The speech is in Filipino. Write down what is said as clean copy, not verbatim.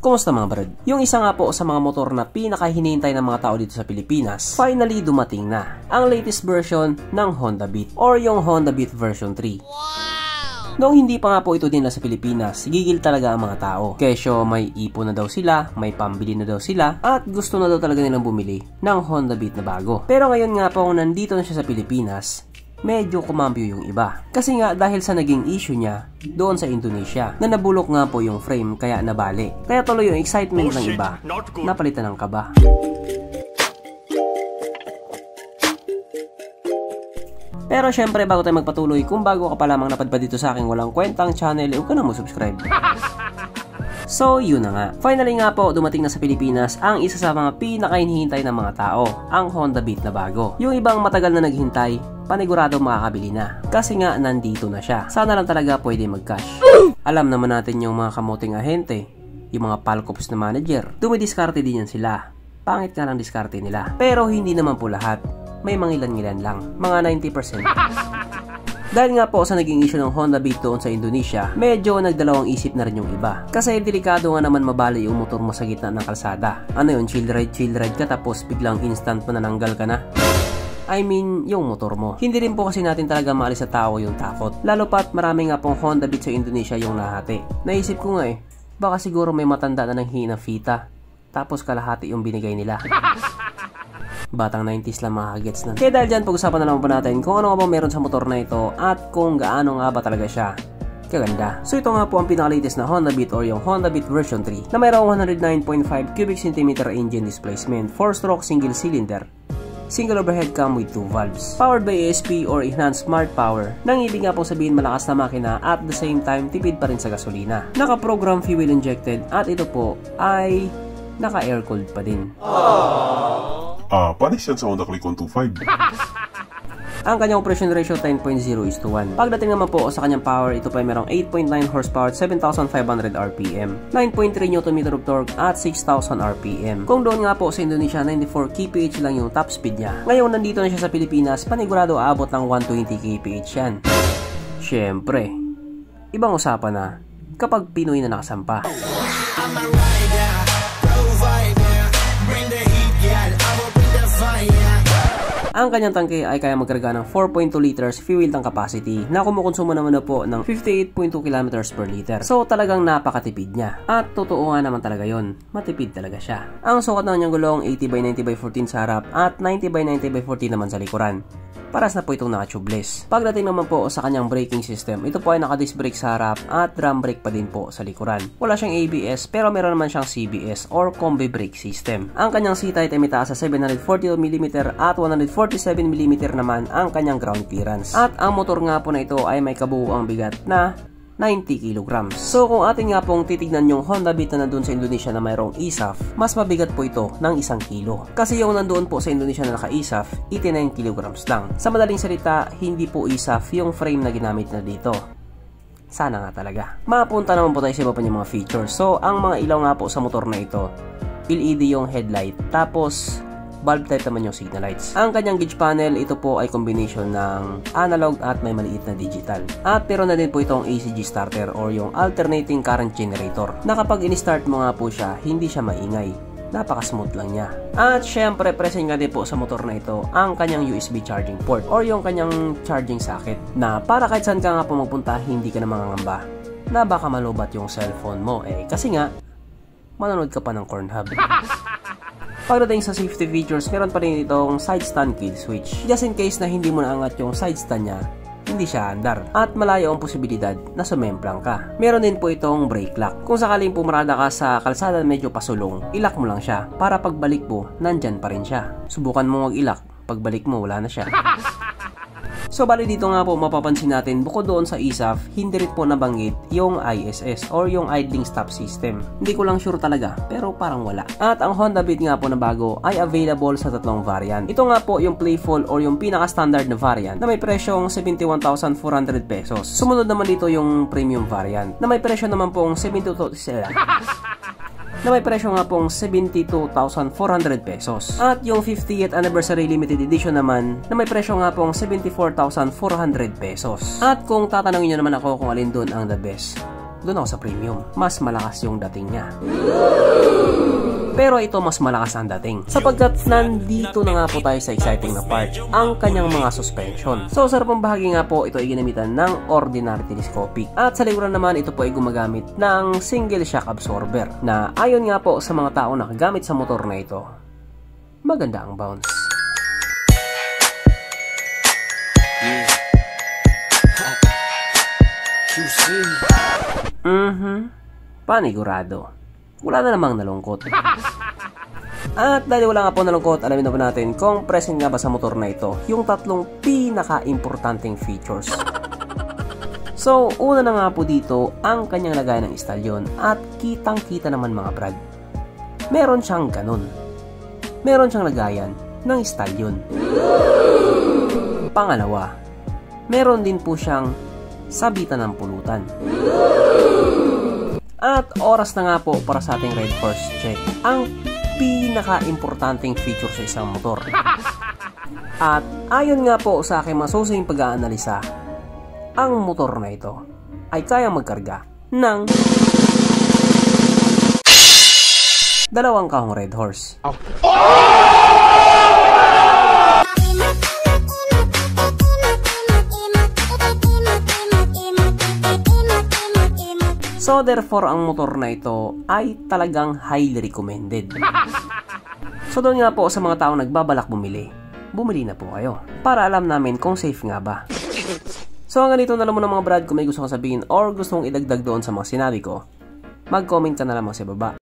Kumusta mga brad? Yung isa nga po sa mga motor na pinakahinihintay ng mga tao dito sa Pilipinas, finally dumating na ang latest version ng Honda Beat or yung Honda Beat version 3. Wow! Noong hindi pa nga po ito dinala sa Pilipinas, gigil talaga ang mga tao. Kesyo may ipon na daw sila, may pambili na daw sila, at gusto na daw talaga nilang bumili ng Honda Beat na bago. Pero ngayon nga po kung nandito na siya sa Pilipinas, medyo kumambyo yung iba. Kasi nga dahil sa naging issue niya doon sa Indonesia na nabulok nga po yung frame kaya nabali. Kaya tuloy yung excitement ng iba napalitan ng kaba. Pero syempre bago tayo magpatuloy, kung bago ka pa lamang napadpad dito sa aking walang kwentang channel, huwag ka na mo-subscribe. So yun na nga. Finally nga po dumating na sa Pilipinas ang isa sa mga pinakahinihintay ng mga tao, ang Honda Beat na bago. Yung ibang matagal na naghintay, panigurado makakabili na. Kasi nga nandito na siya. Sana lang talaga pwede mag-cash. Alam naman natin yung mga kamuting ahente, yung mga palkops na manager. Dumidiskarte din yan sila. Pangit nga lang diskarte nila. Pero hindi naman po lahat. May mangilan-ngilan lang. Mga 90%. Dahil nga po sa naging issue ng Honda Beat doon sa Indonesia, medyo nagdalawang isip na rin yung iba. Kasi delikado nga naman mabali yung motor mo sa gitna ng kalsada. Ano yun, chill ride ka tapos biglang instant manananggal ka na? I mean, yung motor mo. Hindi rin po kasi natin talaga maalis sa tao yung takot. Lalo pat marami nga pong Honda Beat sa Indonesia yung nahati. Naisip ko nga baka siguro may matanda na ng hina fita. Tapos kalahati yung binigay nila. Batang 90s lang makakagets na. Kaya dahil dyan, pag-usapan na naman po natin kung ano nga ba meron sa motor na ito at kung gaano nga ba talaga siya kaganda. So ito nga po ang pinaka-latest na Honda Beat or yung Honda Beat version 3 na mayroong 109.5 cubic centimeter engine displacement, 4-stroke single cylinder, single overhead cam with 2 valves, powered by ESP or Enhanced Smart Power. Nang ibig nga pong sabihin malakas na makina at the same time tipid pa rin sa gasolina. Naka-program fuel injected at ito po ay naka-air cooled pa din. Panis yan sa Honda Click 125. Ang kanyang operation ratio 10.0:1. Pagdating naman po sa kanyang power, ito pa ay merong 8.9 horsepower at 7,500 RPM, 9.3 Nm of torque at 6,000 RPM. Kung doon nga po sa Indonesia, 94 kph lang yung top speed niya. Ngayon nandito na siya sa Pilipinas, panigurado aabot ng 120 kph yan. Syempre, ibang usapan na kapag Pinoy na nakasampa. Ang kanyang tangke ay kaya magkarga ng 4.2 liters fuel tank capacity na kumukonsumo naman na po ng 58.2 km per liter. So talagang napakatipid niya. At totoo nga naman talaga yon, matipid talaga siya. Ang sukat ng kanyang gulong 80/90/14 sa harap at 90/90/14 naman sa likuran. Paras na po itong naka-tubeless. Pagdating naman po sa kanyang braking system, ito po ay naka-disc brake sa harap at drum brake pa din po sa likuran. Wala siyang ABS pero meron naman siyang CBS or combi brake system. Ang kanyang seat height ay mitaas sa 742mm at 147mm naman ang kanyang ground clearance. At ang motor nga po na ito ay may kabuuang bigat na 90 kg. So kung atin nga pong titignan yung Honda Beat na nandun sa Indonesia na mayroong ESAF, mas mabigat po ito ng 1 kilo. Kasi yung nandoon po sa Indonesia na naka-ESAF, 89 kg lang. Sa madaling salita, hindi po ESAF yung frame na ginamit na dito. Sana nga talaga. Mapunta naman po tayo sa iba pa niyang mga features. So ang mga ilaw nga po sa motor na ito, LED yung headlight, tapos bulb type naman yung signal lights. Ang kanyang gauge panel, ito po ay combination ng analog at may maliit na digital. At meron na din po itong ACG starter or yung alternating current generator na kapag in-start mo nga po siya, hindi siya maingay. Napaka-smooth lang niya. At syempre, present nga din po sa motor na ito ang kanyang USB charging port or yung kanyang charging socket na para kahit saan ka nga po magpunta, hindi ka na mangangamba na baka malubat yung cellphone mo. Kasi nga, manonood ka pa ng Pornhub. Pagdating sa safety features, meron pa rin itong side stand kill switch. Just in case na hindi mo naangat yung side stand niya, hindi siya andar. At malayo ang posibilidad na sumemplang ka. Meron din po itong brake lock. Kung sakaling pumarada ka sa kalsada medyo pasulong, ilak mo lang siya para pagbalik mo, nandyan pa rin siya. Subukan mo mag-ilak, pagbalik mo wala na siya. So bali dito nga po mapapansin natin bukod doon sa ESAF, hindi rin po nabanggit yung ISS or yung idling stop system. Hindi ko lang sure talaga pero parang wala. At ang Honda Beat nga po na bago ay available sa tatlong variant. Ito nga po yung playful or yung pinaka-standard na variant na may presyong 71,400 pesos. Sumunod naman dito yung premium variant na may presyo naman pong 72,000 na may presyo nga pong 72,400 pesos. At yung 50th anniversary limited edition naman na may presyo nga pong 74,400 pesos. At kung tatanungin nyo naman ako kung alin doon ang the best, doon ako sa premium. Mas malakas yung dating niya. Pero ito mas malakas ang dating. Sapagkat nandito na nga po tayo sa exciting na part, ang kanyang mga suspension. So sa harapang bahagi nga po, ito ay ginamitan ng ordinary telescopic. At sa likuran naman, ito po ay gumagamit ng single shock absorber na ayon nga po sa mga tao nakagamit sa motor na ito, maganda ang bounce. Panigurado. Wala na namang nalungkot. At dahil wala nga po nalungkot, alamin na po natin kung present nga ba sa motor na ito yung tatlong pinaka-importanting features. So, una na nga po dito ang kanyang lagayan ng istalyon at kitang-kita naman mga brad. Meron siyang ganun. Meron siyang lagayan ng istalyon. Pangalawa, meron din po siyang sabitan ng pulutan. At oras na nga po para sa ating Red Horse check. Ang pinaka-importanting feature sa isang motor. At ayon nga po sa aking masusing pag-aanalisa, ang motor na ito ay kayang magkarga ng 2 kahong Red Horse. So therefore, ang motor na ito ay talagang highly recommended. So doon nga po sa mga taong nagbabalak bumili na po kayo para alam namin kung safe nga ba. So hanggang dito na lang muna mga brad. Kung may gusto kong sabihin or gusto kong idagdag doon sa mga sinabi ko, mag-comment ka na lamang sa baba.